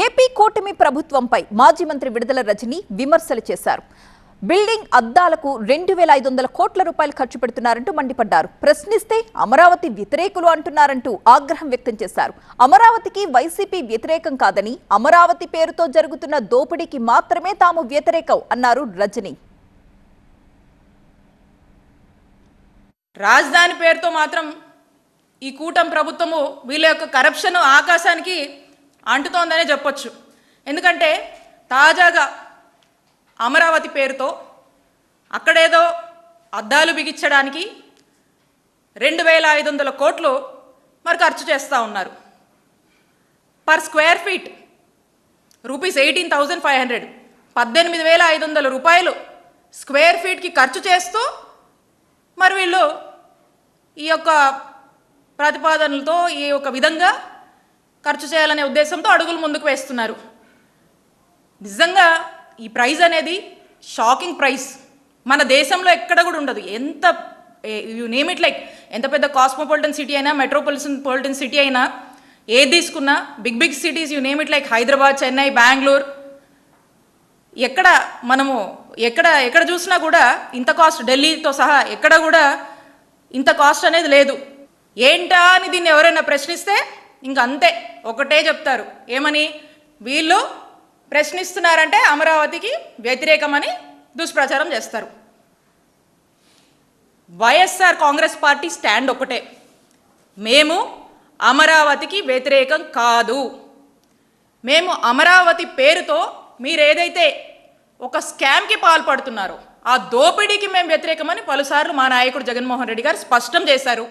AP కూటమి ప్రభుత్వంపై మాజీ మంత్రి విడుదల రజని విమర్శలు చేశారు. బిల్డింగ్ అద్దాలకు 2,500 కోట్ల రూపాయలు ఖర్చు పెడుతున్నారంటూ మండిపడ్డారు. ప్రశ్నిస్తే అమరావతి వ్యతిరేకులు అంటున్నారంటూ ఆగ్రహం వ్యక్తం చేశారు. అమరావతికి వైసీపీ వ్యతిరేకం కాదని, అమరావతి పేరుతో జరుగుతున్న దోపిడీకి మాత్రమే తాము వ్యతిరేకం అన్నారు రజని. రాజధాని పేరుతో మాత్రం ఈ కూటమి ప్రభుత్వము వీళ్ళ యొక్క కరప్షన్ ఆకాశానికి అంటుతోందనే చెప్పొచ్చు. ఎందుకంటే తాజాగా అమరావతి పేరుతో అక్కడేదో అద్దాలు బిగించడానికి 2,500 కోట్లు మరి ఖర్చు చేస్తూ ఉన్నారు. పర్ స్క్వేర్ ఫీట్ రూపీస్ 18,500, 18,500 రూపాయలు స్క్వేర్ ఫీట్కి ఖర్చు చేస్తూ మరి వీళ్ళు ఈ యొక్క ప్రతిపాదనలతో ఈ యొక్క విధంగా ఖర్చు చేయాలనే ఉద్దేశంతో అడుగులు ముందుకు వేస్తున్నారు. నిజంగా ఈ ప్రైస్ అనేది షాకింగ్ ప్రైస్. మన దేశంలో ఎక్కడ కూడా ఉండదు. ఎంత యు నేమ్ ఇట్ లైక్, ఎంత పెద్ద కాస్మోపాలిటన్ సిటీ అయినా, మెట్రోపాలిటన్ సిటీ అయినా, ఏది తీసుకున్నా big cities you name it like Hyderabad, Chennai, Bengaluru, ఎక్కడ చూసినా కూడా ఇంత కాస్ట్, ఢిల్లీతో సహా ఎక్కడ కూడా ఇంత కాస్ట్ అనేది లేదు. ఏంటా అని దీన్ని ఎవరైనా ప్రశ్నిస్తే ఇంక అంతే, ఒకటే చెప్తారు. ఏమని? వీళ్ళు ప్రశ్నిస్తున్నారంటే అమరావతికి వ్యతిరేకమని దుష్ప్రచారం చేస్తారు. వైఎస్ఆర్ కాంగ్రెస్ పార్టీ స్టాండ్ ఒకటే, మేము అమరావతికి వ్యతిరేకం కాదు. మేము అమరావతి పేరుతో మీరు ఏదైతే ఒక స్కామ్కి పాల్పడుతున్నారో ఆ దోపిడీకి మేము వ్యతిరేకమని పలుసార్లు మా నాయకుడు జగన్మోహన్ రెడ్డి గారు స్పష్టం చేశారు.